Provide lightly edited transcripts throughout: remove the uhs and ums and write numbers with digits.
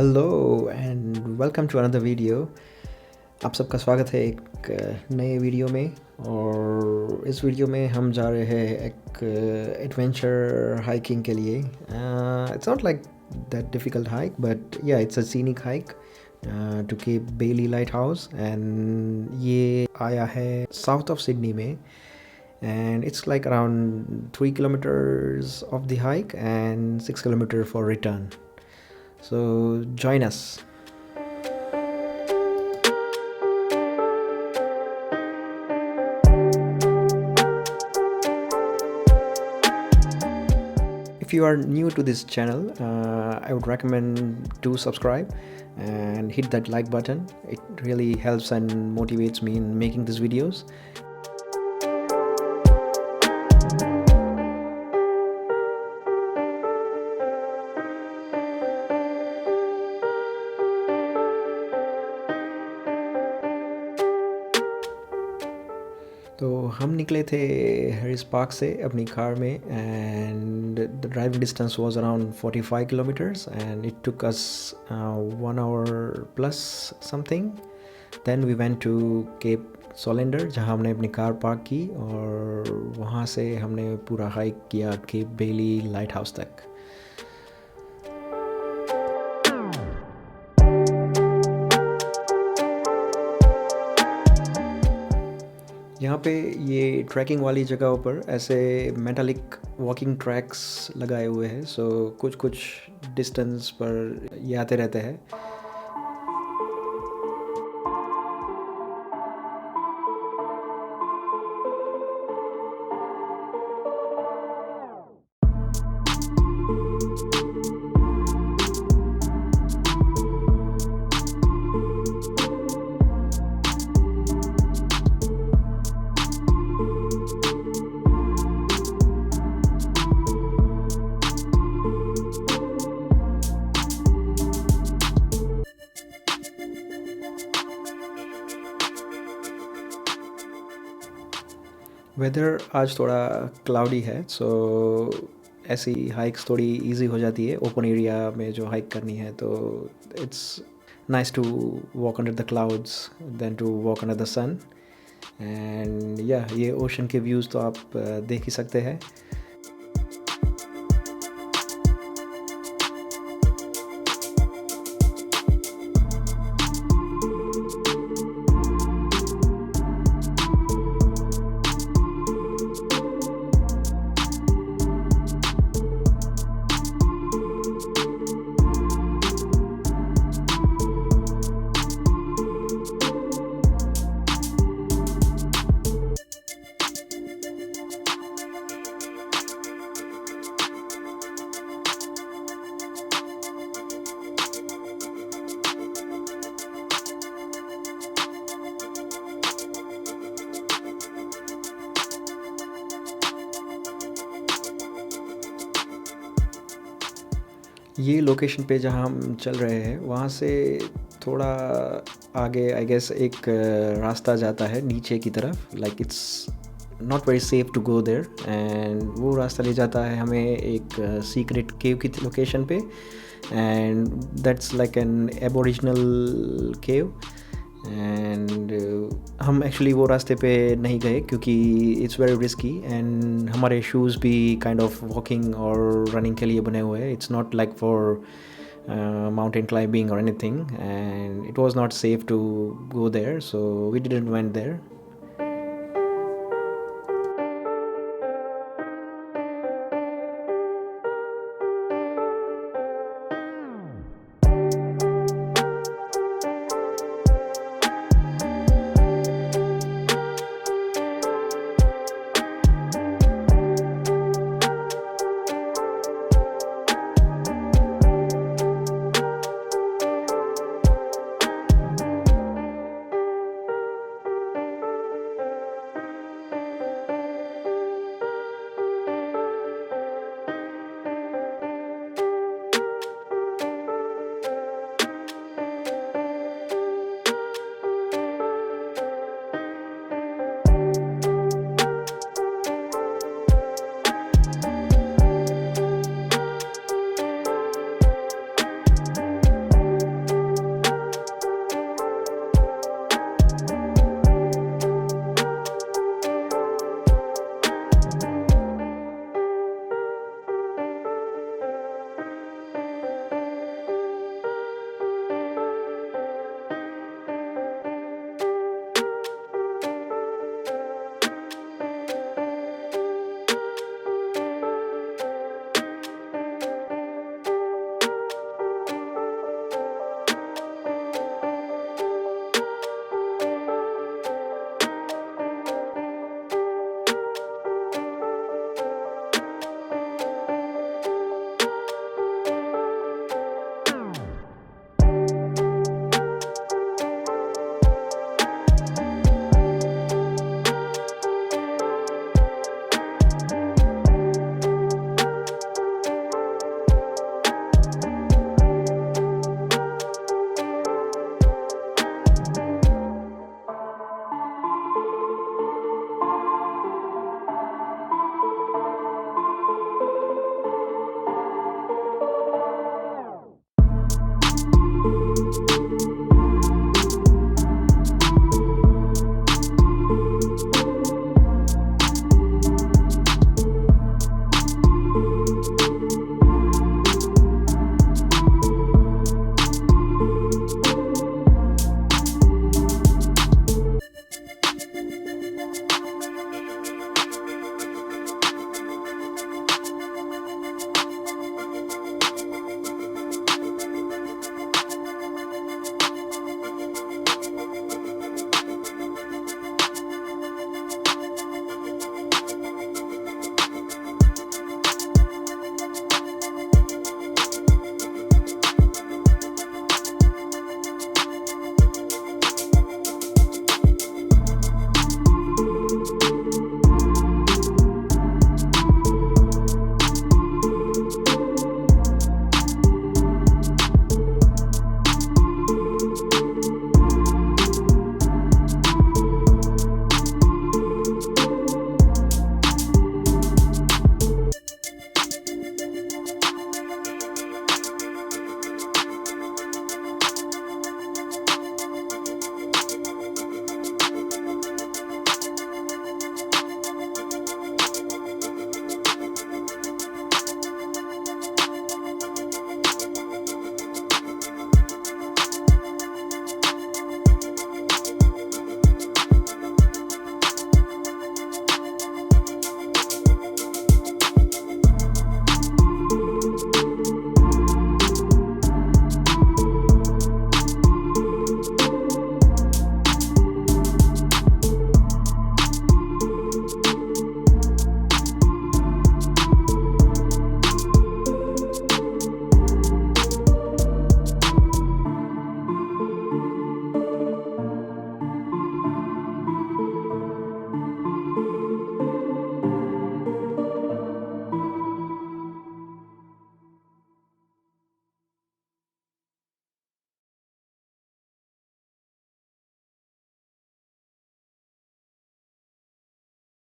Hello and welcome to another video. आप सबका स्वागत है एक नए वीडियो में। और इस वीडियो में हम जा रहे हैं एक एडवेंचर हाइकिंग के लिए। It's not like that difficult hike but ya it's a scenic hike to Cape Bailey lighthouse. And ये आया है साउथ ऑफ सिडनी में। And it's like around 3 kilometers of the hike and 6 kilometers for return. So join us. If you are new to this channel, I would recommend to subscribe and hit that like button. It really helps and motivates me in making these videos. तो हम निकले थे Harris park से अपनी car में and the driving distance was around 45 kilometres and it took us 1 hour plus something. Then we went to Cape Solander जहाँ हमने अपनी कार पार्क की और वहाँ से हमने पूरा हाइक किया केप बेली लाइट हाउस तक। यहाँ पे ये ट्रैकिंग वाली जगहों पर ऐसे मेटालिक वॉकिंग ट्रैक्स लगाए हुए हैं। सो कुछ कुछ डिस्टेंस पर ये आते रहते हैं। वेदर आज थोड़ा क्लाउडी है, सो ऐसी हाइक्स थोड़ी इजी हो जाती है ओपन एरिया में जो हाइक करनी है। तो it's nice to walk under the clouds then to walk under the sun. And या ये ओशन के व्यूज़ तो आप देख ही सकते हैं। ये लोकेशन पे जहाँ हम चल रहे हैं वहाँ से थोड़ा आगे आई गेस एक रास्ता जाता है नीचे की तरफ। Like it's not very safe to go there and वो रास्ता ले जाता है हमें एक सीक्रेट केव की लोकेशन पे। And that's like an aboriginal cave. And हम एक्चुअली वो रास्ते पे नहीं गए क्योंकि इट्स वेरी रिस्की एंड हमारे शूज़ भी काइंड ऑफ वॉकिंग और रनिंग के लिए बने हुए हैं। It's not like for mountain climbing और anything and it was not safe to go there, so we didn't went there.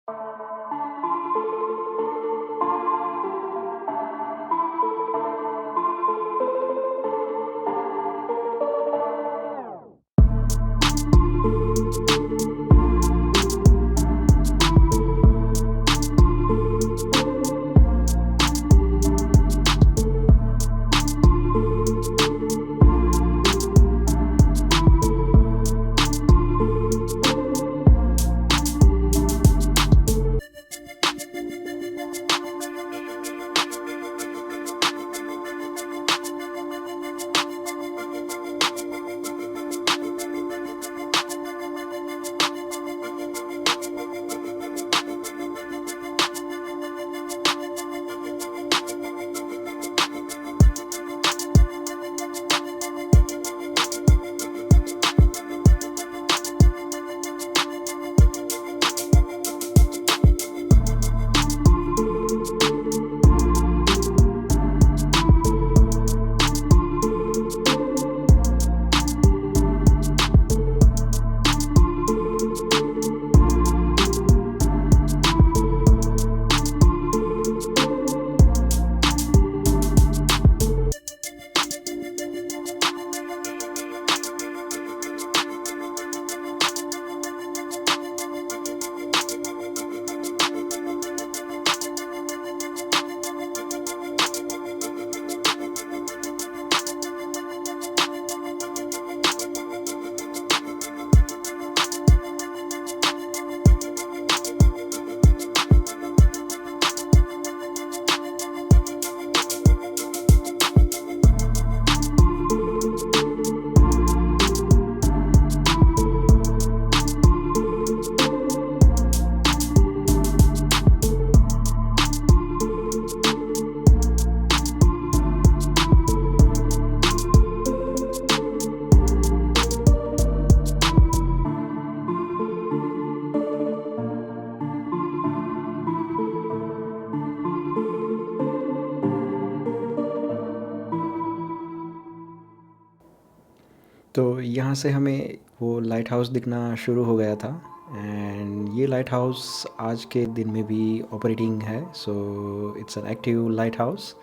तो यहाँ से हमें वो लाइट हाउस दिखना शुरू हो गया था एंड ये लाइट हाउस आज के दिन में भी ऑपरेटिंग है, so it's an active light house.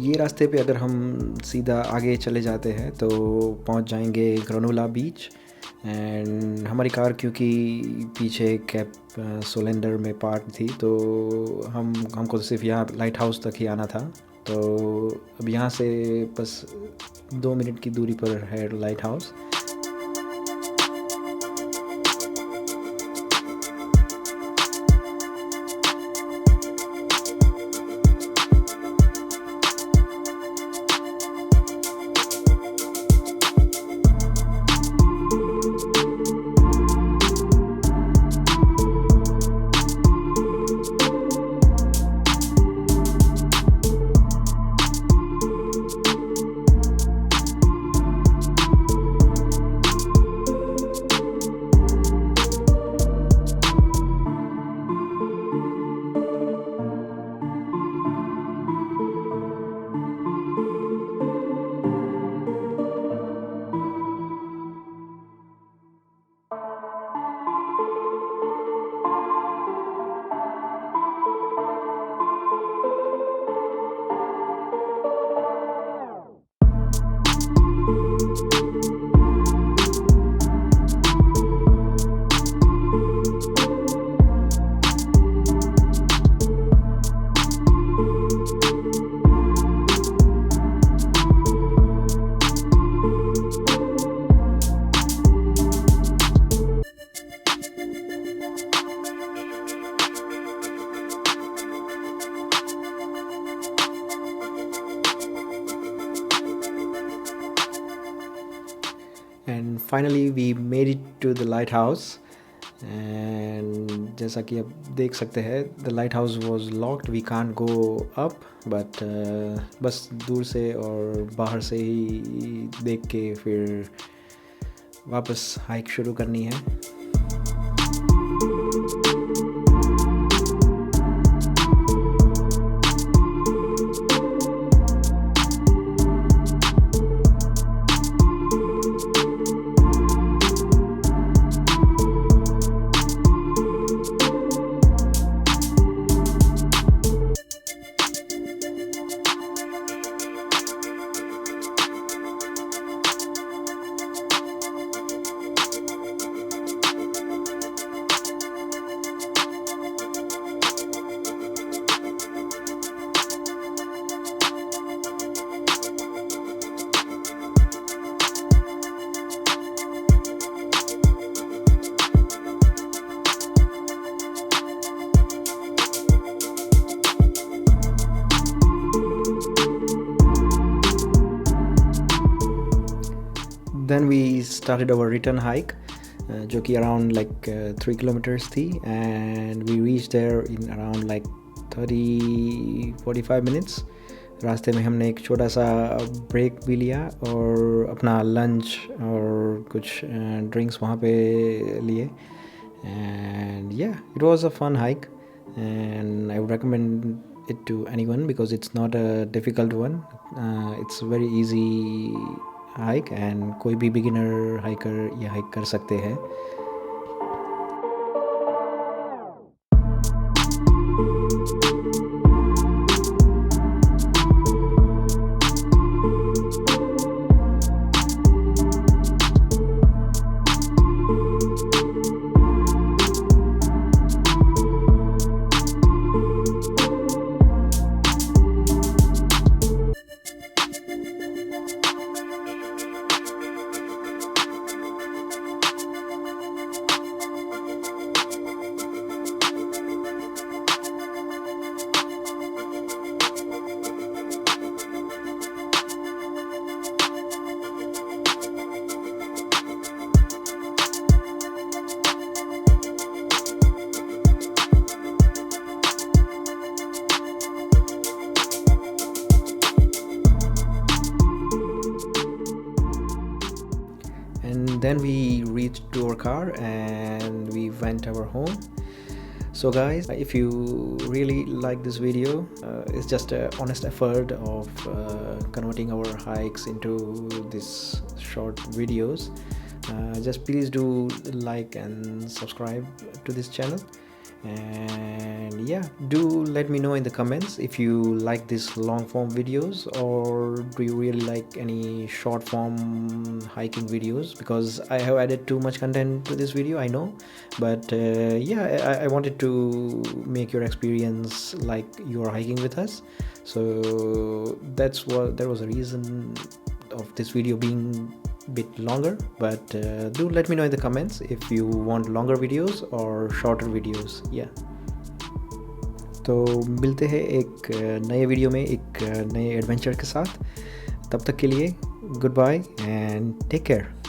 ये रास्ते पे अगर हम सीधा आगे चले जाते हैं तो पहुंच जाएंगे क्रोनुला बीच। एंड हमारी कार क्योंकि पीछे कैप सोलेंडर में पार्क थी तो हमको सिर्फ यहाँ लाइट हाउस तक ही आना था। तो अब यहाँ से बस 2 मिनट की दूरी पर है light house. And finally we made it to the lighthouse. And जैसा कि आप देख सकते हैं, the lighthouse was locked, we can't go up, but बस दूर से और बाहर से ही देख के फिर वापस हाइक शुरू करनी है. Then we started our return hike, जो कि around like 3 kilometers थी, and we reached there in around like 30-45 minutes. रास्ते में हमने एक छोटा सा ब्रेक भी लिया और अपना लंच और कुछ ड्रिंक्स वहाँ पे लिए. And yeah, it was a fun hike and I would recommend it to anyone because it's not a difficult one. It's a very easy hike and कोई भी beginner hiker ये hike कर सकते हैं. And then we reached to our car and we went our home. So guys, if you really like this video, it's just an honest effort of converting our hikes into these short videos. Just please do like and subscribe to this channel. And yeah, do let me know in the comments if you like these long form videos or do you really like any short form hiking videos, because I have added too much content to this video, I know, but yeah, I wanted to make your experience like you are hiking with us. So there was a reason of this video being bit longer, but do let me know in the comments if you want longer videos or shorter videos. Yeah, तो मिलते हैं एक नए video में एक नए adventure के साथ. तब तक के लिए goodbye and take care.